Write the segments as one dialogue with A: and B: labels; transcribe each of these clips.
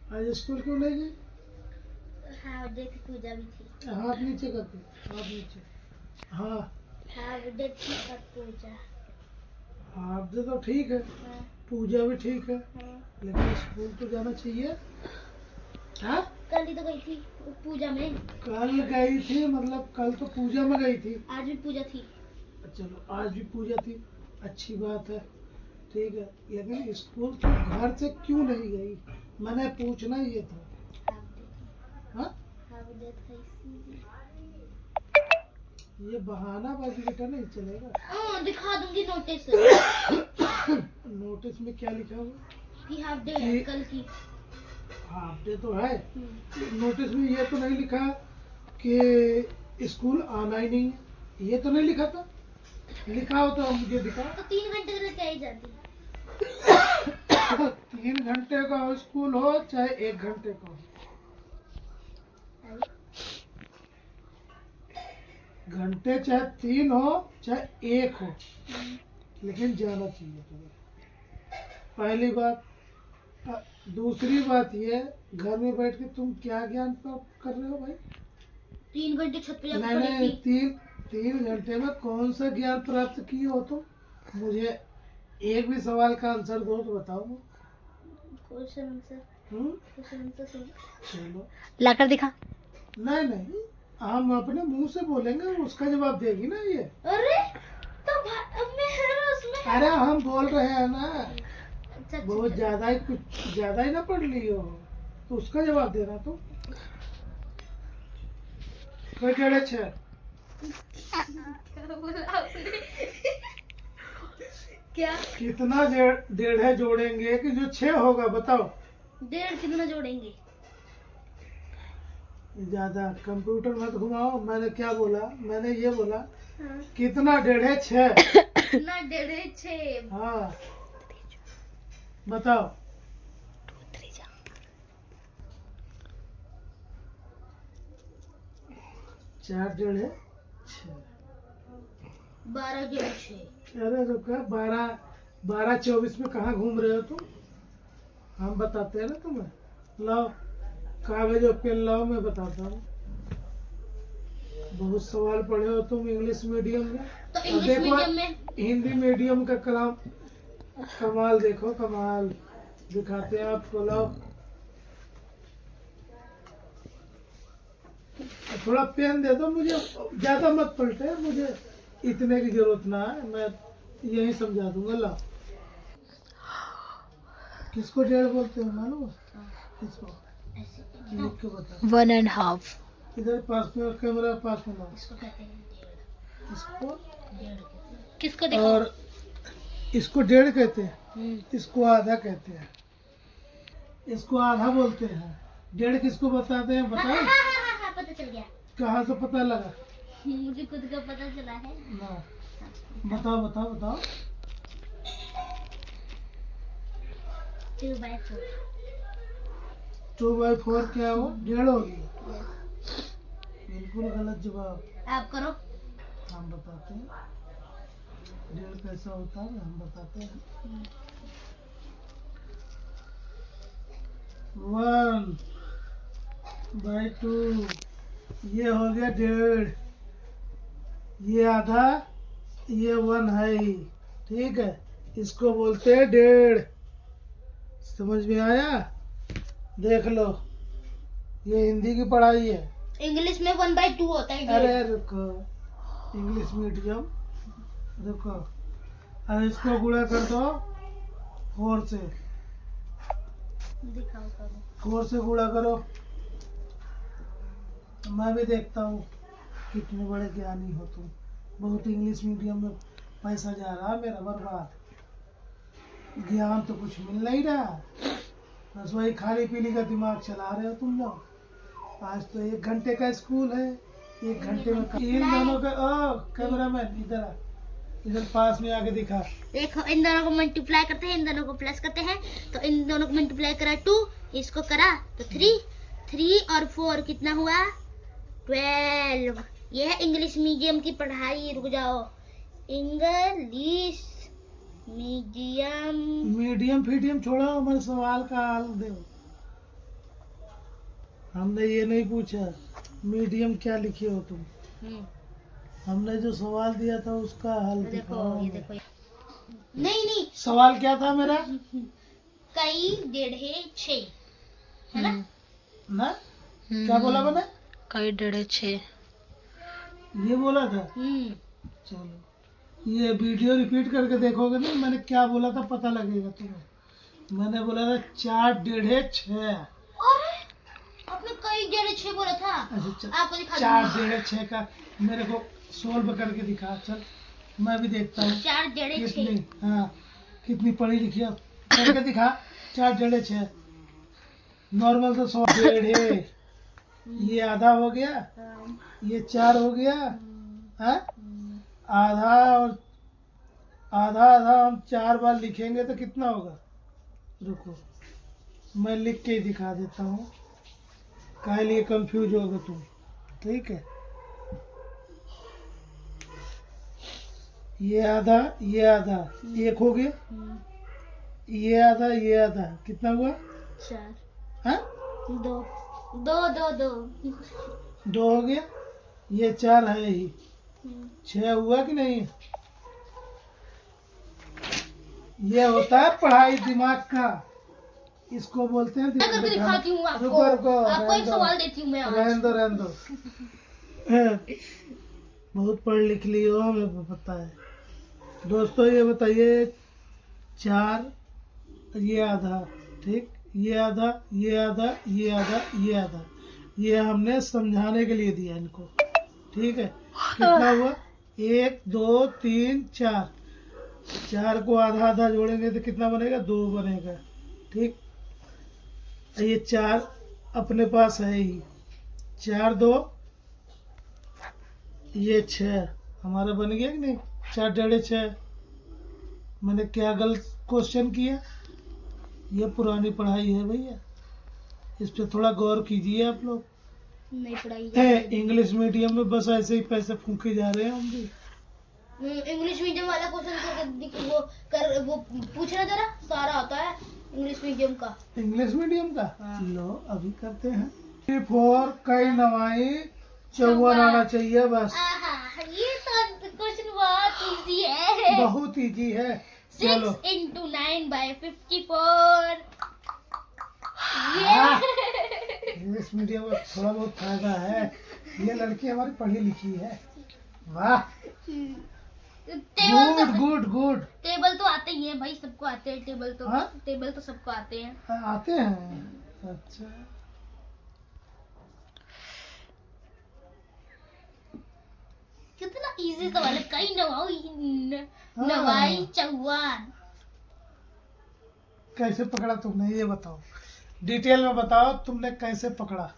A: आज स्कूल क्यों नहीं गई?
B: हाँ देख पूजा भी थी।
A: हाथ नीचे करके, हाथ नीचे। हाँ
B: हाँ देख थी और पूजा।
A: हाथ दे तो ठीक है,
B: हाँ
A: पूजा भी ठीक है,
B: हाँ।
A: लेकिन स्कूल तो जाना चाहिए। हाँ
B: कल ही तो गई थी पूजा में।
A: कल गई थी, मतलब कल तो पूजा में गई थी।
B: आज भी पूजा थी।
A: चलो आज भी पूजा थी, अच्छी बात है, ठीक है, लेकिन स्कूल तो घर से क्यों नहीं गई, मैंने पूछना ये था। हाँ
B: हाँ देख इसीलिए।
A: ये बहानाबाजी बेटा नहीं चलेगा।
B: हाँ दिखा दूंगी नोटिस।
A: नोटिस में क्या लिखा हुआ?
B: कि हाफ डे है कल की।
A: हाफ डे तो है, नोटिस में ये तो नहीं लिखा कि स्कूल आना ही नहीं है, ये तो नहीं लिखा था। लिखा हो तो मुझे दिखाओ।
B: तो 3 घंटे के लिए क्या ही जाती।
A: 3 घंटे का हो स्कूल हो चाहे 1 घंटे का हो, घंटे चाहे 3 हो चाहे 1 हो, लेकिन जाना चाहिए तुम्हें, पहली बात। दूसरी बात ये, घर में बैठ के तुम क्या ज्ञान प्राप्त कर रहे हो भाई?
B: 3 घंटे छत पे
A: नहीं नहीं, 3 घंटे में कौन सा ज्ञान प्राप्त किए हो तुम? मुझे एक भी सवाल का आंसर दो तो बताओ।
B: क्वेश्चन आंसर
A: चलो
B: लाकर दिखा।
A: नहीं नहीं, हम अपने मुंह से बोलेंगे, उसका जवाब देगी ना ये।
B: अरे तो अब मैं उसमें।
A: अरे हम बोल रहे हैं ना,
B: अच्छा,
A: बहुत ज्यादा ही, कुछ ज्यादा ही ना पढ़ ली हो, तो उसका जवाब देना तुम। कोई 6.5
B: क्या
A: कितना 1.5 जोड़ेंगे कि जो 6 होगा बताओ?
B: 1.5 कितना जोड़ेंगे?
A: ज्यादा कंप्यूटर मत घुमाओ, मैंने क्या बोला? मैंने ये बोला
B: हाँ।
A: कितना 1.5 6।
B: कितना 1.5 6।
A: हाँ बताओ। 4 1.5 6।
B: 12 6।
A: अरे तो क्या 12 24 में कहाँ घूम रहे हो तुम? हम बताते हैं ना तुम्हें। लाओ कागज और पेन लाओ, मैं बताता हूँ। बहुत सवाल पढ़े हो तुम इंग्लिश मीडियम में,
B: तो इंग्लिश मीडियम में
A: हिंदी मीडियम का कलाम कमाल देखो, कमाल दिखाते हैं आपको। लाओ थोड़ा पेन दे दो मुझे, ज्यादा मत पलटे, मुझे इतने की जरूरत ना है, मैं यही समझा दूंगा। ला किसको 1.5 बोलते हैं मालूम है? किसको? लिख के बता।
B: 1.5।
A: इधर पास में कैमरा पास में लाओ।
B: इसको कहते हैं 1.5।
A: इसको
B: किसको देखो?
A: और इसको 1.5 कहते हैं, इसको आधा कहते हैं, इसको आधा बोलते हैं। 1.5 किसको बताते हैं बताओ?
B: हाँ, पता चल गया।
A: कहाँ से पता लगा?
B: मुझे खुद का पता चला है
A: ना बताओ बताओ बताओ।
B: 2/4।
A: 2/4 क्या हो? 1.5 होगी। बिल्कुल गलत जवाब।
B: आप करो।
A: हम बताते हैं 1.5 कैसा होता है, हम बताते हैं। 1/2 ये हो गया 1.5, ये आधा, ये 1 है ही, ठीक है, इसको बोलते हैं 1.5। समझ में आया? देख लो, ये हिंदी की पढ़ाई है।
B: इंग्लिश में 1/2 होता है।
A: अरे रुको, इंग्लिश मीडियम, रुको, अब इसको गुणा कर दो 4 से।
B: दिखाओ करो।
A: 4 से गुणा करो, मैं भी देखता हूँ कितने बड़े ज्ञानी हो तुम। बहुत इंग्लिश मीडियम में पैसा जा रहा मेरा बर्बाद, ज्ञान तो कुछ मिल नहीं रहा, बस वही खाने पीने का दिमाग चला रहे हो तुम लोग। आज तो 1 घंटे का स्कूल है, 1 घंटे में इन दोनों का। कैमरामैन इधर आ, इधर पास में आके दिखा।
B: देखो इन दोनों को मल्टीप्लाई करते हैं, इन दोनों को प्लस करते हैं, तो इन दोनों को मल्टीप्लाई करा 2, इसको करा तो 3 और 4 कितना हुआ? 12। ये है इंग्लिश मीडियम की पढ़ाई। रुक जाओ, इंग्लिश मीडियम।
A: मीडियम फीडियम छोड़ो, हमारे सवाल का हाल दो। हमने ये नहीं पूछा मीडियम क्या लिखे हो तुम,
B: हम्म,
A: हमने जो सवाल दिया था उसका हल
B: देखो
A: दिखाओ।
B: ये देखो। नहीं नहीं,
A: सवाल क्या था मेरा?
B: कई डेढ़े छः, है ना?
A: ना क्या बोला मैंने?
B: कई डेढ़े छः।
A: ये बोला था। चलो ये वीडियो रिपीट करके देखोगे ना, मैंने क्या बोला था पता लगेगा तुम्हें। मैंने बोला था 4 डेढ़े 6।
B: अरे आपने कई डेढ़े छः बोला था।
A: अच्छा
B: आपको दिखा
A: 4 डेढ़े 6 का मेरे को सोल्व करके दिखा। चल मैं भी देखता हूँ
B: 4 डेढ़े
A: कितनी,
B: 6।
A: हाँ कितनी पढ़ी लिखी है करके दिखा। 4 डेढ़े 6 नॉर्मल तो 100 डेढ़े, ये आधा हो गया, ये 4 हो गया, हाँ आधा और आधा आधा हम 4 बार लिखेंगे तो कितना होगा? रुको मैं लिख के ही दिखा देता हूँ, काहे लिए कंफ्यूज होगे तुम। ठीक है ये आधा एक हो गया, ये आधा कितना हुआ?
B: 4
A: हाँ
B: 2 2 2 2।
A: 2 हो गया, ये 4 है ही, 6 हुआ कि नहीं? ये होता है पढ़ाई दिमाग का, इसको बोलते हैं
B: मैं करके दिखाती हूँ आपको।
A: रुको रुको
B: आपको एक सवाल देती हूँ मैं आज।
A: रहने दो बहुत पढ़ लिख ली हो, हमें पता है। दोस्तों ये बताइए 4 ये आधा, ठीक ये आधा ये आधा ये आधा ये आधा, ये हमने समझाने के लिए दिया इनको। ठीक है कितना हुआ? 1 2 3 4, 4 को आधा आधा जोड़ेंगे तो कितना बनेगा? 2 बनेगा। ठीक ये 4 अपने पास है ही, 4 2 ये 6 हमारा बन गया कि नहीं? 4 डेढ़े 6। मैंने क्या गलत क्वेश्चन किया? ये पुरानी पढ़ाई है भैया, इस पे थोड़ा गौर कीजिए आप लोग।
B: नहीं पढ़ाई
A: इंग्लिश मीडियम में बस ऐसे ही पैसे फूके जा रहे हैं हम भी।
B: इंग्लिश मीडियम वाला क्वेश्चन वो पूछना जरा, सारा होता है इंग्लिश मीडियम का।
A: इंग्लिश मीडियम का
B: हाँ।
A: लो अभी करते हैं। 4 कई नवाई 54 आना चाहिए बस।
B: ये तो क्वेश्चन बहुत इजी है।
A: बहुत इजी है।
B: 6
A: चलो
B: into 9 by 54। ये
A: इंग्लिश मीडियम में थोड़ा बहुत फायदा है, ये लड़की हमारी पढ़ी लिखी है। वाह
B: table
A: good good good.
B: Table तो आते ही है भाई, सबको आते हैं टेबल तो।
A: हाँ?
B: टेबल तो सबको आते हैं।
A: आते हैं अच्छा।
B: कितना इजी सवाल है। कई नवाई
A: हाँ।
B: नवाई 54।
A: कैसे पकड़ा तुमने ये बताओ, डिटेल में बताओ तुमने कैसे पकड़ा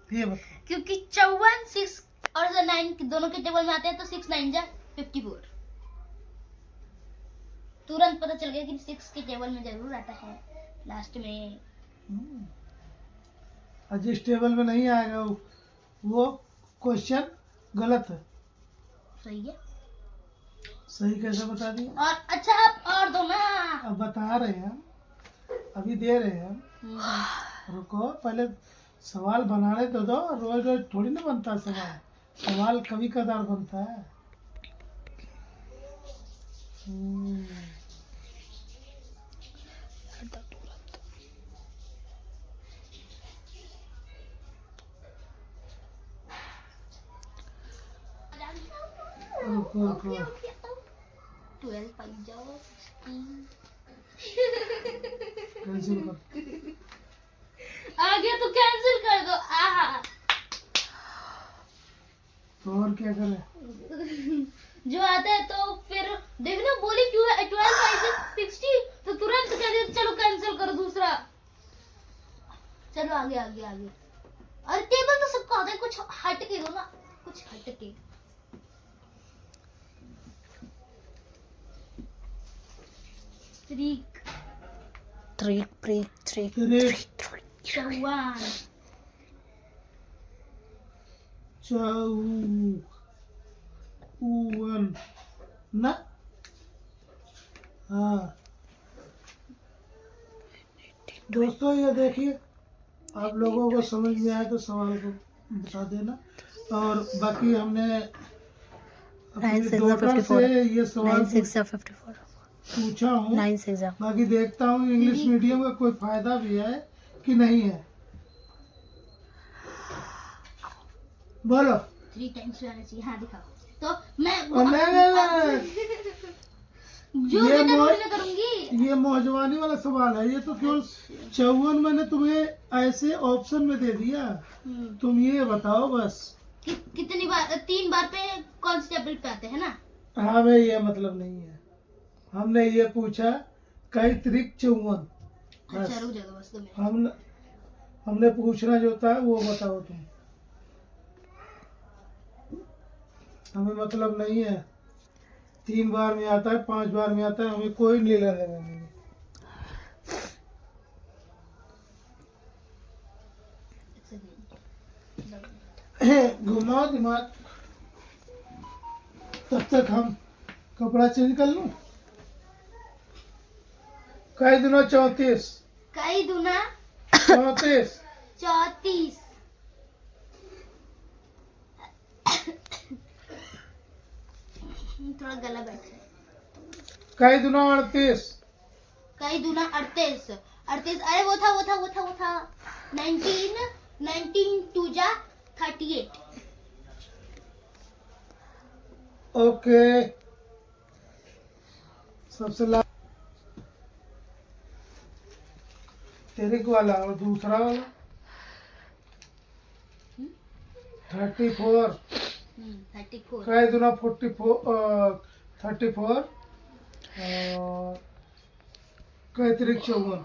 A: ये बताओ।
B: क्योंकि 54 6 और 9 दोनों के टेबल में आते हैं तो 6 9 जा 54। तुरंत पता चल गया कि 6 के टेबल में जरूर आता है लास्ट में।
A: और जिस टेबल में नहीं आएगा वो क्वेश्चन गलत है।
B: सही है।
A: सही कैसे बता दिए?
B: और अच्छा आप और दो ना।
A: अब बता रहे हैं, अभी दे रहे हैं। रुको पहले सवाल बनाने तो दो, रोज रोज थोड़ी ना बनता है सवाल, सवाल कभी कदार बनता है। रुको रुको
B: 12 पाई जाओ 16।
A: कैंसिल कर।
B: आ गया तो कैंसिल कर दो।
A: तो और क्या करें?
B: जो आता है तो फिर देखना बोली क्यों है 12 पाई 60 तो तुरंत कह दे चलो कैंसिल करो दूसरा। चलो आगे आगे आगे। अरे टेबल तो सबको आता है, कुछ हट के दो ना, कुछ हट के। त्रिक चौवन
A: चौवन ना। हाँ दोस्तों ये देखिए आप लोगों को समझ में आए तो सवाल को बता देना। और बाकी हमने अपनी डॉटर से ये सवाल पूछा हूँ, बाकी देखता हूँ इंग्लिश मीडियम का कोई फायदा भी है कि नहीं है। बोलो।
B: 3 टाइम्स आना चाहिए। हाँ दिखाओ। तो मैं जो
A: ये
B: बेटा थोड़ी ना करूंगी।
A: ये मौजवानी वाला सवाल है, ये तो केवल 54 मैंने तुम्हें ऐसे ऑप्शन में दे दिया, तुम ये बताओ बस।
B: कितनी बार? 3 बार पे कौन से टेबल पे आते हैं ना?
A: हमें ये मतलब नहीं है, हमने ये पूछा कई त्रिक 54।
B: अच्छा रुक जाओ बस 2 मिनट।
A: हमने पूछना जो होता है वो बताओ तुम, हमें मतलब नहीं है 3 बार में आता है 5 बार में आता है, हमें कोई लेना देना नहीं है। घुमाओ दिमाग, तब तक हम कपड़ा चेंज कर लूं। कई दिनों 34।
B: कई दूना
A: 34।
B: 34। थोड़ा गला बैठ है।
A: कई दिनों 38।
B: कई दूना 38। 38 अरे वो था 19 2 जा 38।
A: ओके, सबसे लास्ट तेरिक वाला और दूसरा वाला 34।
B: 34।
A: कई दुना 44 34 और कई त्रिक 54।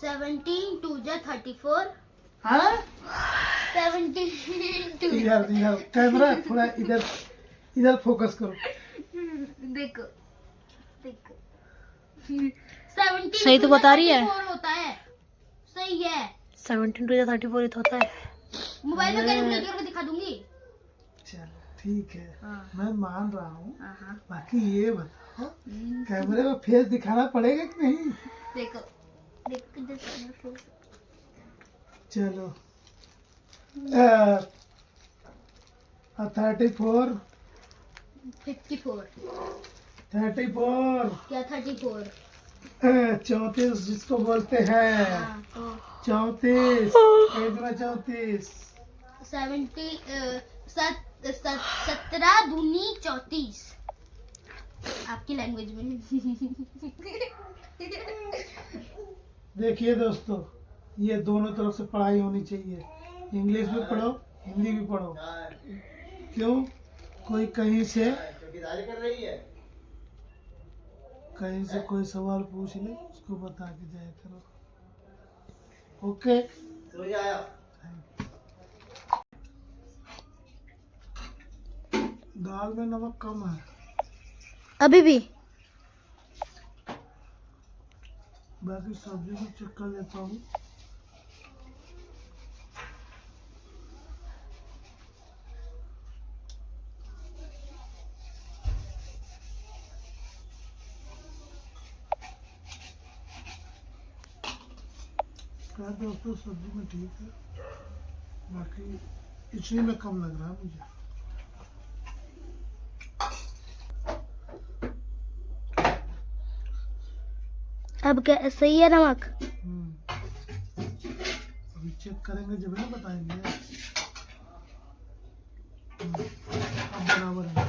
B: 17 2 जा 34।
A: हाँ
B: 17 2
A: इधर कैमरा थोड़ा इधर फोकस करो।
B: देखो 17
C: सही तो बता रही है।
B: 34 होता है, सही है।
C: 17 to 34 ही तो होता है।
B: मोबाइल में कैलकुलेट करके दिखा दूंगी।
A: चलो ठीक है,
B: हाँ।
A: मैं मान रहा हूँ।
B: हाँ।
A: बाकी ये बताओ कैमरे में फेस दिखाना पड़ेगा कि नहीं?
B: देखो देखो
A: चलो 34
B: 54।
A: 34
B: क्या 34?
A: 34 जिसको बोलते हैं।
B: हाँ तो
A: 34 34।
B: 17 दूनी 34 आपकी लैंग्वेज में।
A: देखिए दोस्तों, ये दोनों तरफ से पढ़ाई होनी चाहिए, इंग्लिश भी पढ़ो हिंदी भी पढ़ो। क्यों? कोई कहीं से कोई सवाल पूछ ले उसको बता के जाया करो। ओके, दाल में नमक कम है
C: अभी भी।
A: बाकी सब्जी को चेक कर लेता हूँ। क्या दोस्तों, सब्जी में ठीक है, बाकी इचली में कम लग रहा है मुझे।
C: अब क्या सही है नमक?
A: अभी चेक करेंगे जब ना बताएंगे। अब बराबर है।